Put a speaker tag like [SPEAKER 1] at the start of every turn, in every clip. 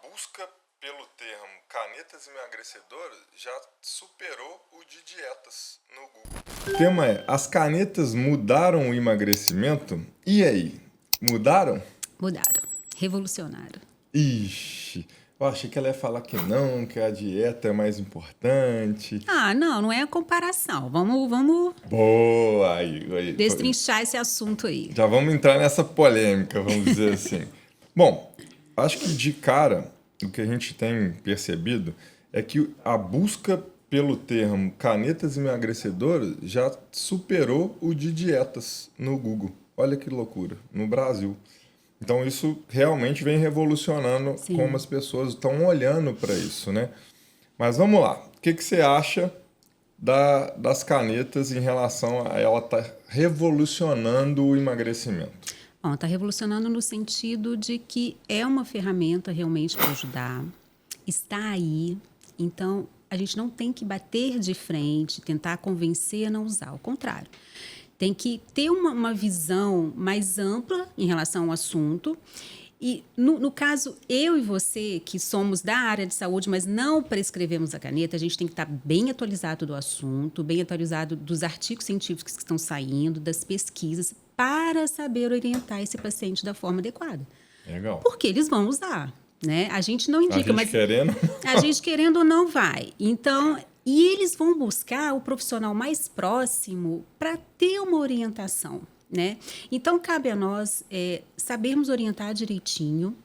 [SPEAKER 1] busca pelo termo canetas emagrecedoras já superou o de dietas no Google. O tema é: as canetas mudaram o emagrecimento? E aí? Mudaram?
[SPEAKER 2] Mudaram. Revolucionaram.
[SPEAKER 1] Ixi, eu achei que ela ia falar que não, que a dieta é mais importante.
[SPEAKER 2] Não é a comparação. Vamos
[SPEAKER 1] Boa! Aí,
[SPEAKER 2] destrinchar esse assunto aí.
[SPEAKER 1] já vamos entrar nessa polêmica, vamos dizer assim. Bom, acho que de cara, o que a gente tem percebido é que a busca pelo termo canetas emagrecedoras já superou o de dietas no Google. Olha que loucura, no Brasil. Então isso realmente vem revolucionando como
[SPEAKER 2] Sim.
[SPEAKER 1] as pessoas estão olhando para isso, né? Mas vamos lá, o que você acha das canetas em relação a ela estar revolucionando o emagrecimento?
[SPEAKER 2] Bom, está revolucionando no sentido de que é uma ferramenta realmente para ajudar, está aí, então a gente não tem que bater de frente, tentar convencer a não usar, ao contrário. Tem que ter uma visão mais ampla em relação ao assunto. E, no caso, eu e você, que somos da área de saúde, mas não prescrevemos a caneta, a gente tem que estar bem atualizado do assunto, bem atualizado dos artigos científicos que estão saindo, das pesquisas, para saber orientar esse paciente da forma adequada.
[SPEAKER 1] Legal.
[SPEAKER 2] Porque eles vão usar, né? A gente não indica, mas
[SPEAKER 1] Querendo.
[SPEAKER 2] a gente querendo ou não vai. Então, e eles vão buscar o profissional mais próximo para ter uma orientação, né? Então, cabe a nós sabermos orientar direitinho.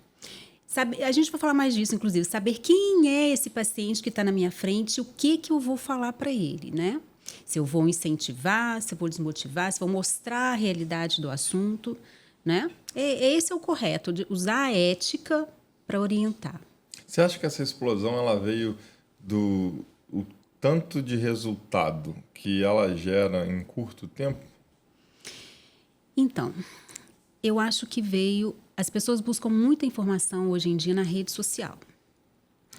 [SPEAKER 2] A gente vai falar mais disso, inclusive, saber quem é esse paciente que está na minha frente, o que eu vou falar para ele, né? Se eu vou incentivar, se eu vou desmotivar, se eu vou mostrar a realidade do assunto, né? Esse é o correto, de usar a ética para orientar.
[SPEAKER 1] Você acha que essa explosão ela veio do o tanto de resultado que ela gera em curto tempo?
[SPEAKER 2] Então, eu acho que veio... As pessoas buscam muita informação hoje em dia na rede social.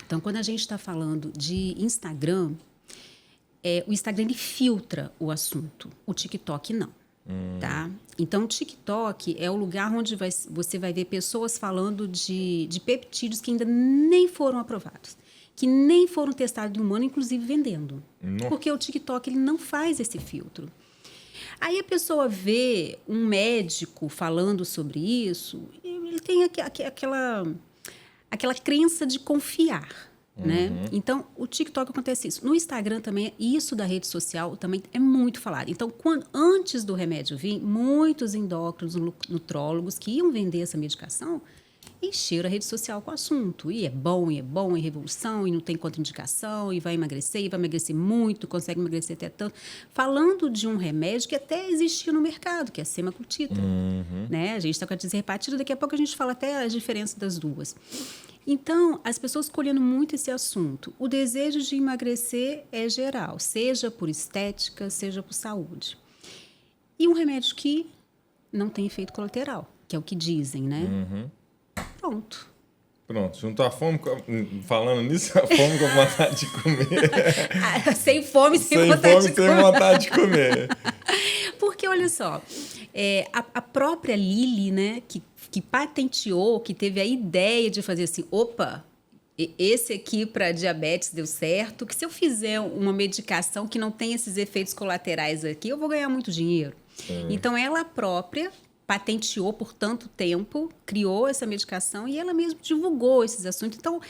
[SPEAKER 2] Então, quando a gente está falando de Instagram, o Instagram ele filtra o assunto, o TikTok não. Tá? Então, o TikTok é o lugar onde você vai ver pessoas falando de peptídeos que ainda nem foram aprovados, que nem foram testados no humano, inclusive vendendo.
[SPEAKER 1] Nossa.
[SPEAKER 2] Porque o TikTok ele não faz esse filtro. Aí a pessoa vê um médico falando sobre isso, e ele tem aquela crença de confiar. Né? Então, o TikTok acontece isso. No Instagram também, isso da rede social também é muito falado. Então, antes do remédio vir, muitos endócrinos, nutrólogos que iam vender essa medicação encheram a rede social com o assunto. E é bom, e revolução, e não tem contraindicação, e vai emagrecer muito, consegue emagrecer até tanto. Falando de um remédio que até existia no mercado, que é a semaglutida. Né? A gente está com a desrepatida, daqui a pouco a gente fala até a diferença das duas. Então, as pessoas escolhendo muito esse assunto. O desejo de emagrecer é geral, seja por estética, seja por saúde. E um remédio que não tem efeito colateral, que é o que dizem, né? Pronto.
[SPEAKER 1] Juntou a fome, falando nisso, a fome com a vontade de comer.
[SPEAKER 2] Sem fome, sem vontade de comer.
[SPEAKER 1] Sem vontade de comer.
[SPEAKER 2] Porque, olha só, a própria Lilly, né, que patenteou, que teve a ideia de fazer assim, opa, esse aqui para diabetes deu certo, que se eu fizer uma medicação que não tem esses efeitos colaterais aqui, eu vou ganhar muito dinheiro. Então, ela própria patenteou por tanto tempo, criou essa medicação e ela mesma divulgou esses assuntos. Então,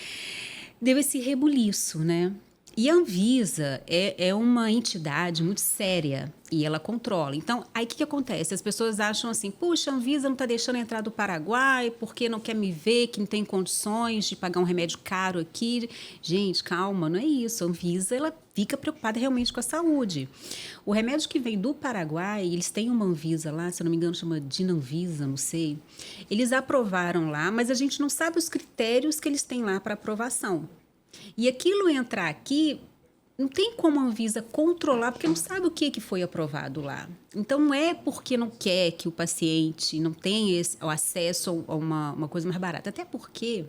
[SPEAKER 2] deu esse rebuliço, né? E a Anvisa é uma entidade muito séria e ela controla. Então, aí o que acontece? As pessoas acham assim, puxa, a Anvisa não está deixando entrar do Paraguai porque não quer me ver, que não tem condições de pagar um remédio caro aqui. Gente, calma, não é isso. A Anvisa, ela fica preocupada realmente com a saúde. O remédio que vem do Paraguai, eles têm uma Anvisa lá, se eu não me engano, chama Dinanvisa, não sei. Eles aprovaram lá, mas a gente não sabe os critérios que eles têm lá para aprovação. E aquilo entrar aqui, não tem como a Anvisa controlar, porque não sabe o que foi aprovado lá. Então, não é porque não quer que o paciente não tenha o acesso a uma coisa mais barata. Até porque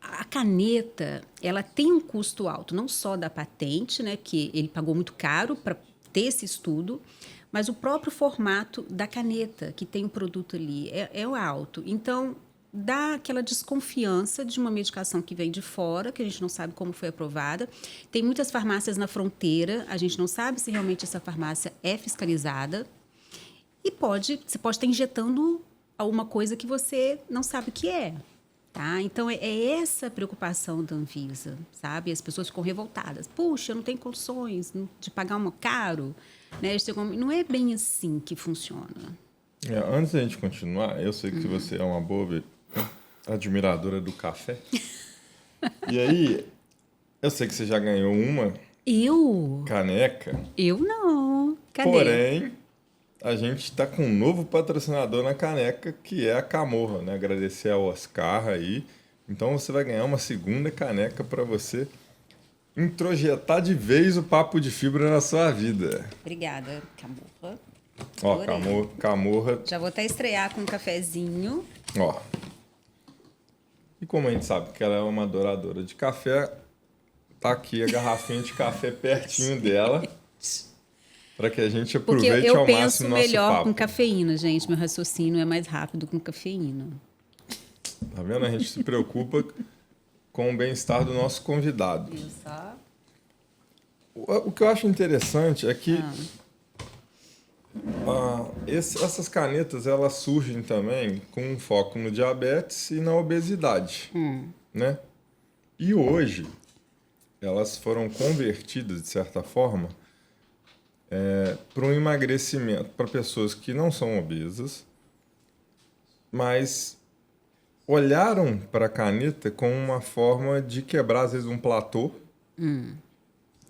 [SPEAKER 2] a caneta, ela tem um custo alto, não só da patente, né, que ele pagou muito caro para ter esse estudo, mas o próprio formato da caneta, que tem o produto ali, é alto. Então, dá aquela desconfiança de uma medicação que vem de fora, que a gente não sabe como foi aprovada. Tem muitas farmácias na fronteira, a gente não sabe se realmente essa farmácia é fiscalizada. E você pode estar injetando alguma coisa que você não sabe o que é. Tá? Então, é essa preocupação da Anvisa, sabe? As pessoas ficam revoltadas. Puxa, eu não tenho condições de pagar um caro. Né? Não é bem assim que funciona.
[SPEAKER 1] Antes da gente continuar, eu sei que você é uma boa admiradora do café. E aí, eu sei que você já ganhou uma caneca.
[SPEAKER 2] Eu não. Cadê?
[SPEAKER 1] Porém, a gente está com um novo patrocinador na caneca, que é a Camorra, né? Agradecer ao Oscar aí. Então, você vai ganhar uma segunda caneca para você introjetar de vez o papo de fibra na sua vida.
[SPEAKER 2] Obrigada, Camorra.
[SPEAKER 1] Ó, Camorra.
[SPEAKER 2] Já vou até estrear com um cafezinho.
[SPEAKER 1] Ó. E como a gente sabe que ela é uma adoradora de café, tá aqui a garrafinha de café pertinho dela, para que a gente aproveite ao máximo o nosso papo. Porque eu penso
[SPEAKER 2] melhor com cafeína, gente. Meu raciocínio é mais rápido com cafeína.
[SPEAKER 1] Tá vendo? A gente se preocupa com o bem-estar do nosso convidado.
[SPEAKER 2] Isso.
[SPEAKER 1] O que eu acho interessante é que essas canetas, elas surgem também com um foco no diabetes e na obesidade, né? E hoje, elas foram convertidas, de certa forma, para um emagrecimento para pessoas que não são obesas, mas olharam para a caneta como uma forma de quebrar, às vezes, um platô,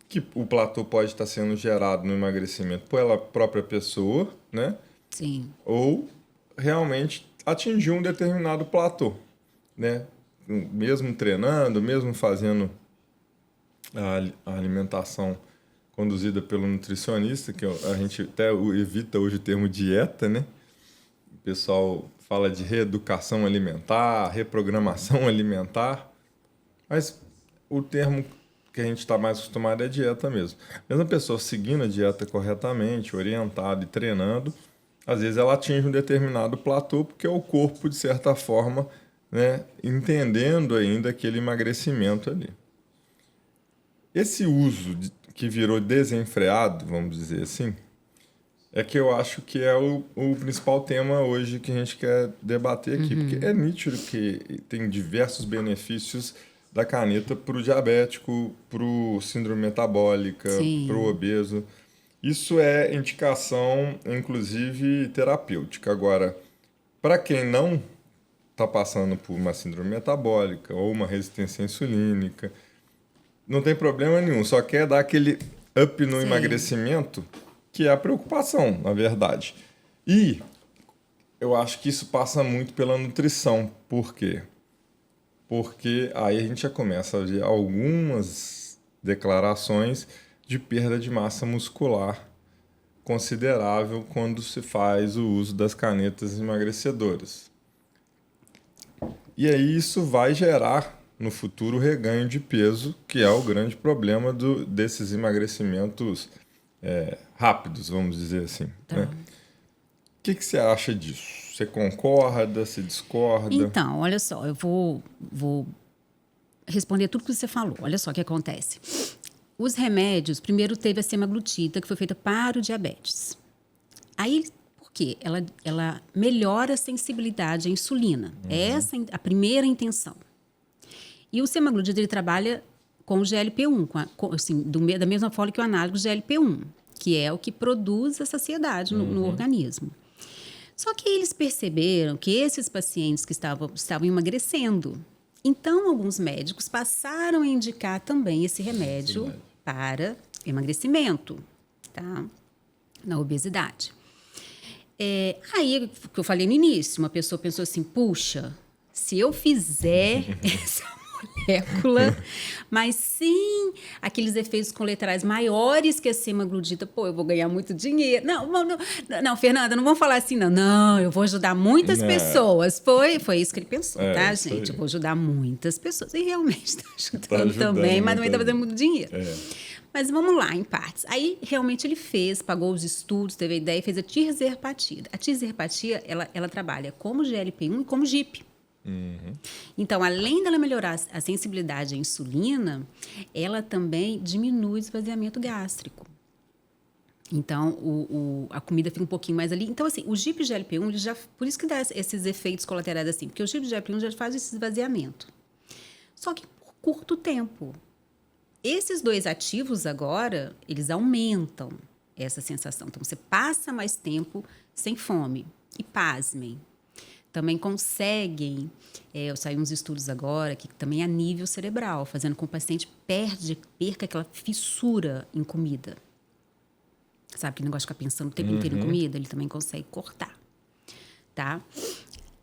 [SPEAKER 1] que o platô pode estar sendo gerado no emagrecimento pela própria pessoa, né?
[SPEAKER 2] Sim.
[SPEAKER 1] Ou realmente atingir um determinado platô, né? Mesmo treinando, mesmo fazendo a alimentação conduzida pelo nutricionista, que a gente até evita hoje o termo dieta, né? O pessoal fala de reeducação alimentar, reprogramação alimentar, mas o termo que a gente está mais acostumado é dieta mesmo. Mesmo a pessoa seguindo a dieta corretamente, orientada e treinando, às vezes ela atinge um determinado platô, porque o corpo, de certa forma, né, entendendo ainda aquele emagrecimento ali. Esse uso que virou desenfreado, vamos dizer assim, é que eu acho que é o principal tema hoje que a gente quer debater aqui, porque é nítido que tem diversos benefícios da caneta para o diabético, para o síndrome metabólica, para o obeso. Isso é indicação, inclusive, terapêutica. Agora, para quem não está passando por uma síndrome metabólica ou uma resistência insulínica, não tem problema nenhum, só quer dar aquele up no emagrecimento, que é a preocupação, na verdade. E eu acho que isso passa muito pela nutrição. Por quê? Porque aí a gente já começa a ver algumas declarações de perda de massa muscular considerável quando se faz o uso das canetas emagrecedoras. E aí isso vai gerar, no futuro, reganho de peso, que é o grande problema desses emagrecimentos rápidos, vamos dizer assim.
[SPEAKER 2] Tá.
[SPEAKER 1] Né? O que você acha disso? Você concorda? Você discorda?
[SPEAKER 2] Então, olha só, eu vou responder tudo que você falou. Olha só o que acontece. Os remédios, primeiro teve a semaglutida, que foi feita para o diabetes. Aí, por quê? Ela melhora a sensibilidade à insulina. Essa é a primeira intenção. E o semaglutida, ele trabalha com o GLP-1, assim, da mesma forma que o análogo GLP-1, que é o que produz a saciedade no organismo. Só que eles perceberam que esses pacientes que estavam emagrecendo. Então, alguns médicos passaram a indicar também esse remédio para emagrecimento, tá? Na obesidade. Aí, o que eu falei no início, uma pessoa pensou assim, puxa, se eu fizer essa molécula, mas sem aqueles efeitos colaterais maiores que a semaglutida, eu vou ganhar muito dinheiro. Não, Fernanda, não vamos falar assim, não. Não, eu vou ajudar muitas pessoas. Foi isso que ele pensou, tá, gente? Eu vou ajudar muitas pessoas. E realmente está ajudando também, mas também está fazendo muito dinheiro. Mas vamos lá, em partes. Aí, realmente, ele pagou os estudos, teve a ideia e fez a tirzepatida. A tirzepatida, ela trabalha como GLP-1 e como GIP. Então, além dela melhorar a sensibilidade à insulina, ela também diminui o esvaziamento gástrico. Então, a comida fica um pouquinho mais ali. Então, assim, o GIP GLP-1, ele já, por isso que dá esses efeitos colaterais assim, porque o GIP GLP-1 já faz esse esvaziamento. Só que por curto tempo. Esses dois ativos agora, eles aumentam essa sensação. Então, você passa mais tempo sem fome. E pasmem, também conseguem, saem uns estudos agora, que também a nível cerebral, fazendo com que o paciente perca aquela fissura em comida. Sabe que negócio de ficar pensando o tempo inteiro em comida? Ele também consegue cortar, tá?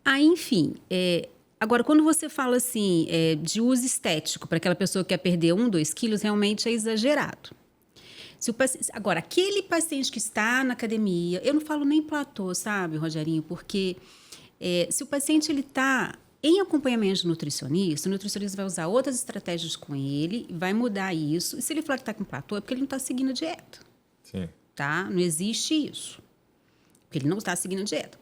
[SPEAKER 2] Aí, enfim, agora, quando você fala assim, de uso estético, para aquela pessoa que quer perder 1, 2 quilos, realmente é exagerado. Agora, aquele paciente que está na academia, eu não falo nem platô, sabe, Rogerinho? Porque se o paciente está em acompanhamento de nutricionista, o nutricionista vai usar outras estratégias com ele, vai mudar isso. E se ele falar que está com platô, é porque ele não está seguindo a dieta.
[SPEAKER 1] Sim.
[SPEAKER 2] Tá? Não existe isso. Porque ele não está seguindo a dieta.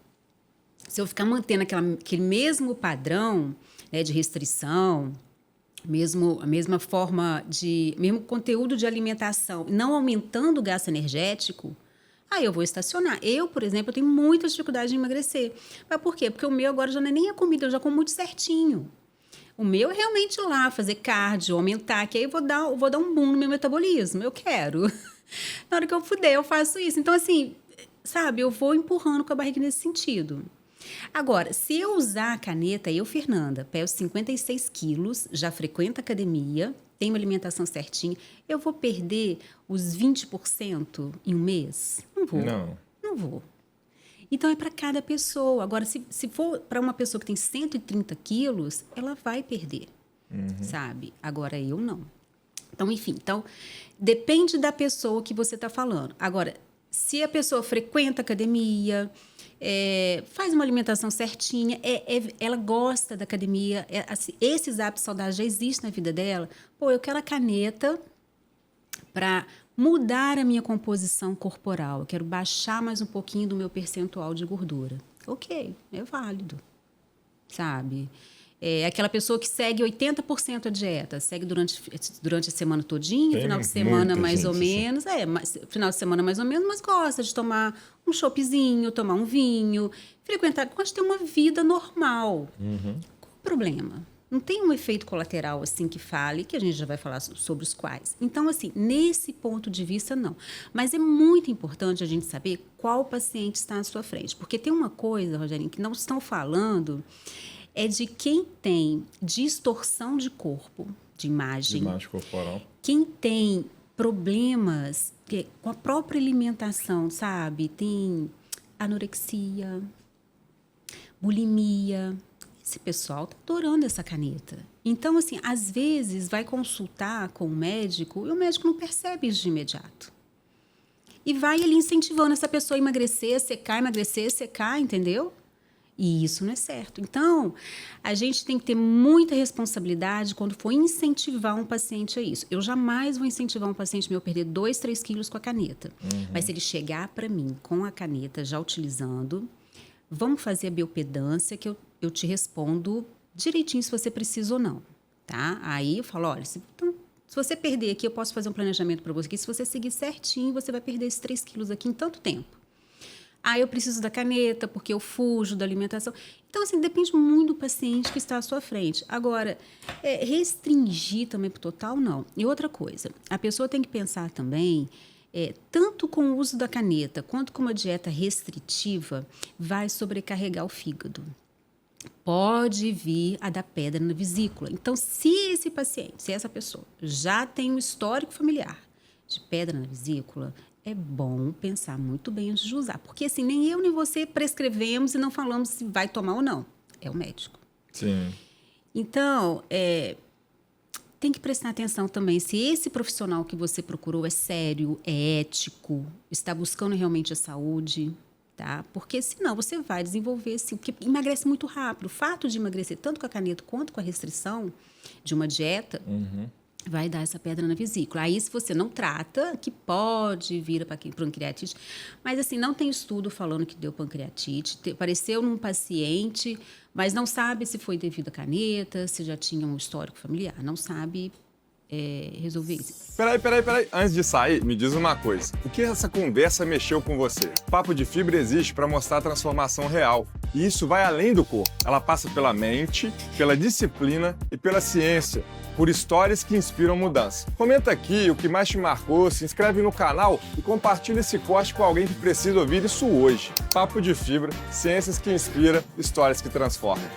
[SPEAKER 2] Se eu ficar mantendo aquele mesmo padrão, né, de restrição, a mesma forma mesmo conteúdo de alimentação, não aumentando o gasto energético, aí eu vou estacionar. Eu, por exemplo, eu tenho muita dificuldade de emagrecer. Mas por quê? Porque o meu agora já não é nem a comida, eu já como muito certinho. O meu é realmente ir lá, fazer cardio, aumentar, que aí eu vou dar um boom no meu metabolismo. Eu quero. Na hora que eu puder, eu faço isso. Então, assim, sabe, eu vou empurrando com a barriga nesse sentido. Agora, se eu usar a caneta, eu, Fernanda, peso 56 quilos, já frequento a academia, tenho uma alimentação certinha, eu vou perder os 20% em um mês? Não vou. Não vou. Então, é para cada pessoa. Agora, se for para uma pessoa que tem 130 quilos, ela vai perder, sabe? Agora, eu não. Então, enfim, depende da pessoa que você está falando. Agora, se a pessoa frequenta a academia, faz uma alimentação certinha, ela gosta da academia, assim, esses hábitos saudáveis já existem na vida dela, eu quero a caneta para mudar a minha composição corporal, eu quero baixar mais um pouquinho do meu percentual de gordura. Ok, é válido, sabe? Aquela pessoa que segue 80% a dieta, segue durante a semana todinha, final de semana mais ou menos, final de semana mais ou menos, mas gosta de tomar um choppzinho, tomar um vinho, frequentar, gosta de ter uma vida normal. Qual o problema? Não tem um efeito colateral assim que fale, que a gente já vai falar sobre os quais. Então, assim, nesse ponto de vista, não. Mas é muito importante a gente saber qual paciente está à sua frente. Porque tem uma coisa, Rogerinho, que não estão falando, é de quem tem distorção de corpo, de imagem
[SPEAKER 1] corporal.
[SPEAKER 2] Quem tem problemas com a própria alimentação, sabe? Tem anorexia, bulimia. Esse pessoal está adorando essa caneta. Então, assim, às vezes vai consultar com o médico e o médico não percebe isso de imediato. E vai ali incentivando essa pessoa a emagrecer, secar, entendeu? E isso não é certo. Então, a gente tem que ter muita responsabilidade quando for incentivar um paciente a isso. Eu jamais vou incentivar um paciente meu a perder 2, 3 quilos com a caneta. Mas se ele chegar para mim com a caneta já utilizando, vamos fazer a biopedância que eu te respondo direitinho se você precisa ou não, tá? Aí eu falo, olha, se você perder aqui, eu posso fazer um planejamento para você aqui. Se você seguir certinho, você vai perder esses 3 quilos aqui em tanto tempo. Eu preciso da caneta porque eu fujo da alimentação. Então, assim, depende muito do paciente que está à sua frente. Agora, restringir também para o total, não. E outra coisa, a pessoa tem que pensar também, tanto com o uso da caneta quanto com uma dieta restritiva, vai sobrecarregar o fígado. Pode vir a dar pedra na vesícula. Então, se essa pessoa já tem um histórico familiar de pedra na vesícula, é bom pensar muito bem antes de usar. Porque, assim, nem eu nem você prescrevemos e não falamos se vai tomar ou não. É o médico.
[SPEAKER 1] Sim.
[SPEAKER 2] Então, tem que prestar atenção também se esse profissional que você procurou é sério, é ético, está buscando realmente a saúde, tá? Porque, senão, você vai desenvolver, assim, porque emagrece muito rápido. O fato de emagrecer tanto com a caneta quanto com a restrição de uma dieta... vai dar essa pedra na vesícula. Aí, se você não trata, que pode vir para pancreatite, mas assim, não tem estudo falando que deu pancreatite. Apareceu num paciente, mas não sabe se foi devido à caneta, se já tinha um histórico familiar, não sabe resolver isso.
[SPEAKER 3] Peraí. Antes de sair, me diz uma coisa. O que essa conversa mexeu com você? Papo de Fibra existe para mostrar a transformação real. E isso vai além do corpo. Ela passa pela mente, pela disciplina e pela ciência. Por histórias que inspiram mudança. Comenta aqui o que mais te marcou, se inscreve no canal e compartilha esse corte com alguém que precisa ouvir isso hoje. Papo de Fibra, ciências que inspiram, histórias que transformam.